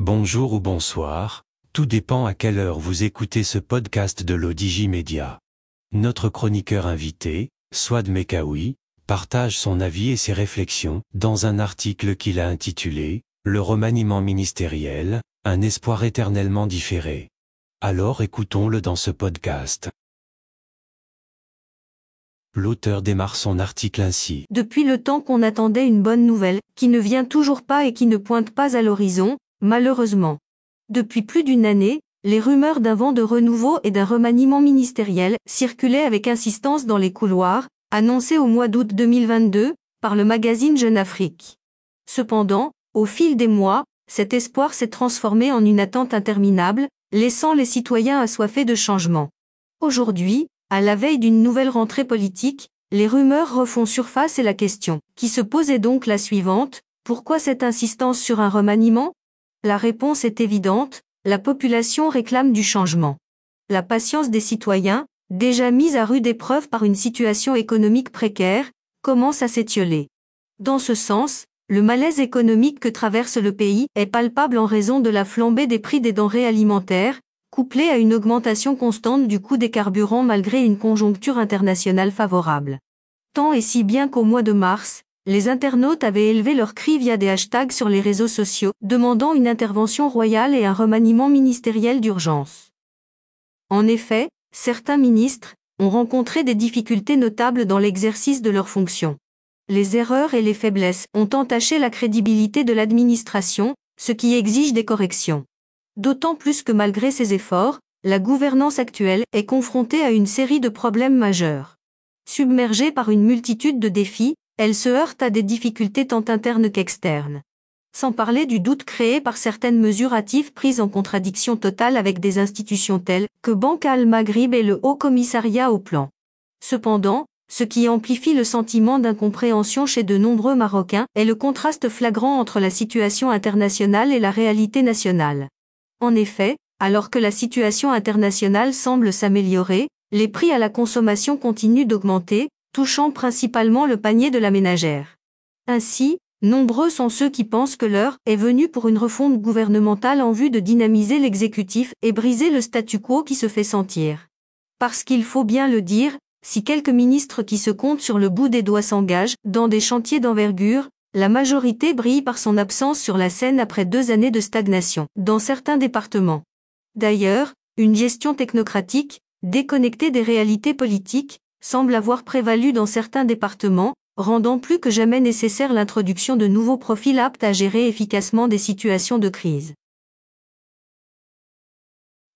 Bonjour ou bonsoir, tout dépend à quelle heure vous écoutez ce podcast de l'Odigi Media. Notre chroniqueur invité, Souad Mekaoui, partage son avis et ses réflexions dans un article qu'il a intitulé « Le remaniement ministériel, un espoir éternellement différé ». Alors écoutons-le dans ce podcast. L'auteur démarre son article ainsi. Depuis le temps qu'on attendait une bonne nouvelle, qui ne vient toujours pas et qui ne pointe pas à l'horizon, malheureusement. Depuis plus d'une année, les rumeurs d'un vent de renouveau et d'un remaniement ministériel circulaient avec insistance dans les couloirs, annoncés au mois d'août 2022, par le magazine Jeune Afrique. Cependant, au fil des mois, cet espoir s'est transformé en une attente interminable, laissant les citoyens assoiffés de changement. Aujourd'hui, à la veille d'une nouvelle rentrée politique, les rumeurs refont surface et la question, qui se pose est donc la suivante: pourquoi cette insistance sur un remaniement? La réponse est évidente, la population réclame du changement. La patience des citoyens, déjà mise à rude épreuve par une situation économique précaire, commence à s'étioler. Dans ce sens, le malaise économique que traverse le pays est palpable en raison de la flambée des prix des denrées alimentaires, couplée à une augmentation constante du coût des carburants malgré une conjoncture internationale favorable. Tant et si bien qu'au mois de mars, les internautes avaient élevé leurs cris via des hashtags sur les réseaux sociaux, demandant une intervention royale et un remaniement ministériel d'urgence. En effet, certains ministres ont rencontré des difficultés notables dans l'exercice de leurs fonctions. Les erreurs et les faiblesses ont entaché la crédibilité de l'administration, ce qui exige des corrections. D'autant plus que malgré ces efforts, la gouvernance actuelle est confrontée à une série de problèmes majeurs. Submergée par une multitude de défis, elle se heurte à des difficultés tant internes qu'externes. Sans parler du doute créé par certaines mesures hâtives prises en contradiction totale avec des institutions telles que Banque Al-Maghrib et le Haut Commissariat au Plan. Cependant, ce qui amplifie le sentiment d'incompréhension chez de nombreux Marocains est le contraste flagrant entre la situation internationale et la réalité nationale. En effet, alors que la situation internationale semble s'améliorer, les prix à la consommation continuent d'augmenter, touchant principalement le panier de la ménagère. Ainsi, nombreux sont ceux qui pensent que l'heure est venue pour une refonte gouvernementale en vue de dynamiser l'exécutif et briser le statu quo qui se fait sentir. Parce qu'il faut bien le dire, si quelques ministres qui se comptent sur le bout des doigts s'engagent dans des chantiers d'envergure, la majorité brille par son absence sur la scène après 2 années de stagnation, dans certains départements. D'ailleurs, une gestion technocratique, déconnectée des réalités politiques, semble avoir prévalu dans certains départements, rendant plus que jamais nécessaire l'introduction de nouveaux profils aptes à gérer efficacement des situations de crise.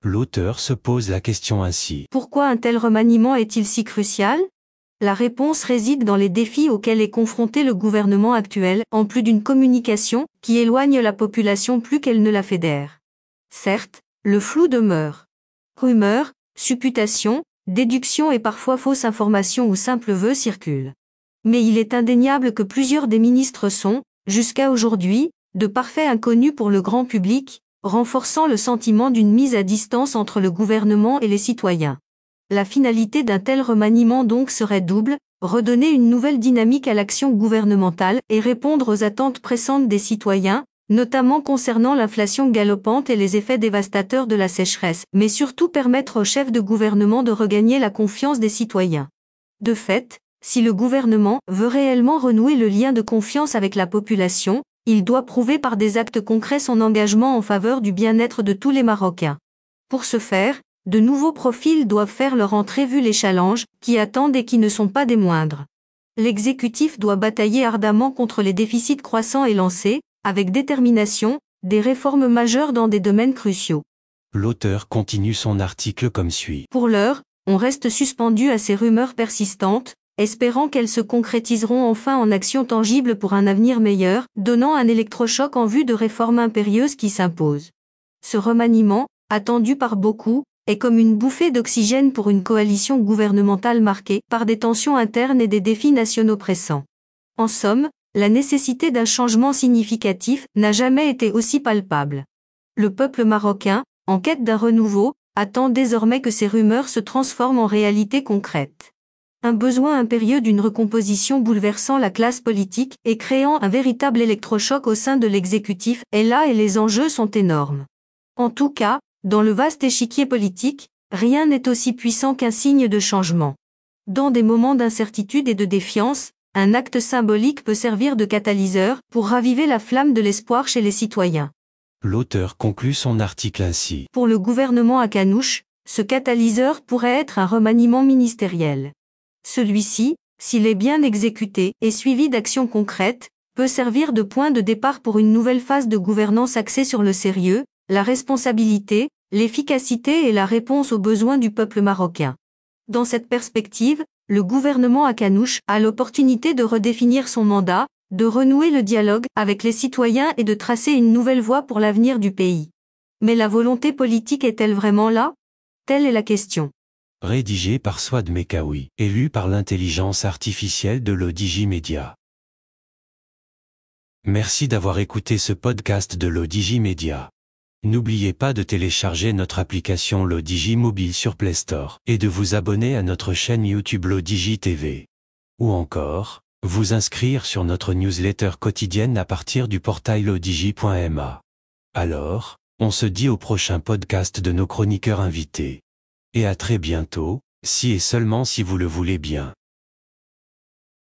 L'auteur se pose la question ainsi. Pourquoi un tel remaniement est-il si crucial? La réponse réside dans les défis auxquels est confronté le gouvernement actuel, en plus d'une communication qui éloigne la population plus qu'elle ne la fédère. Certes, le flou demeure. Rumeurs, supputations, déductions et parfois fausses informations ou simples vœux circulent. Mais il est indéniable que plusieurs des ministres sont, jusqu'à aujourd'hui, de parfaits inconnus pour le grand public, renforçant le sentiment d'une mise à distance entre le gouvernement et les citoyens. La finalité d'un tel remaniement donc serait double: redonner une nouvelle dynamique à l'action gouvernementale et répondre aux attentes pressantes des citoyens, notamment concernant l'inflation galopante et les effets dévastateurs de la sécheresse, mais surtout permettre au chef de gouvernement de regagner la confiance des citoyens. De fait, si le gouvernement veut réellement renouer le lien de confiance avec la population, il doit prouver par des actes concrets son engagement en faveur du bien-être de tous les Marocains. Pour ce faire, de nouveaux profils doivent faire leur entrée vu les challenges qui attendent et qui ne sont pas des moindres. L'exécutif doit batailler ardemment contre les déficits croissants et lancer, avec détermination, des réformes majeures dans des domaines cruciaux. L'auteur continue son article comme suit. Pour l'heure, on reste suspendu à ces rumeurs persistantes, espérant qu'elles se concrétiseront enfin en actions tangibles pour un avenir meilleur, donnant un électrochoc en vue de réformes impérieuses qui s'imposent. Ce remaniement, attendu par beaucoup, est comme une bouffée d'oxygène pour une coalition gouvernementale marquée par des tensions internes et des défis nationaux pressants. En somme, la nécessité d'un changement significatif n'a jamais été aussi palpable. Le peuple marocain, en quête d'un renouveau, attend désormais que ces rumeurs se transforment en réalité concrète. Un besoin impérieux d'une recomposition bouleversant la classe politique et créant un véritable électrochoc au sein de l'exécutif est là et les enjeux sont énormes. En tout cas, dans le vaste échiquier politique, rien n'est aussi puissant qu'un signe de changement. Dans des moments d'incertitude et de défiance, un acte symbolique peut servir de catalyseur pour raviver la flamme de l'espoir chez les citoyens. L'auteur conclut son article ainsi. Pour le gouvernement Hakanouch, ce catalyseur pourrait être un remaniement ministériel. Celui-ci, s'il est bien exécuté et suivi d'actions concrètes, peut servir de point de départ pour une nouvelle phase de gouvernance axée sur le sérieux, la responsabilité, l'efficacité et la réponse aux besoins du peuple marocain. Dans cette perspective, le gouvernement Hakanouch a l'opportunité de redéfinir son mandat, de renouer le dialogue avec les citoyens et de tracer une nouvelle voie pour l'avenir du pays. Mais la volonté politique est-elle vraiment là? Telle est la question. Rédigé par Souad Mekaoui, élu par l'intelligence artificielle de l'ODJ Media. Merci d'avoir écouté ce podcast de l'ODJ Media. N'oubliez pas de télécharger notre application l'ODJ Mobile sur Play Store et de vous abonner à notre chaîne YouTube l'ODJ TV. Ou encore, vous inscrire sur notre newsletter quotidienne à partir du portail l'odj.ma. Alors, on se dit au prochain podcast de nos chroniqueurs invités. Et à très bientôt, si et seulement si vous le voulez bien.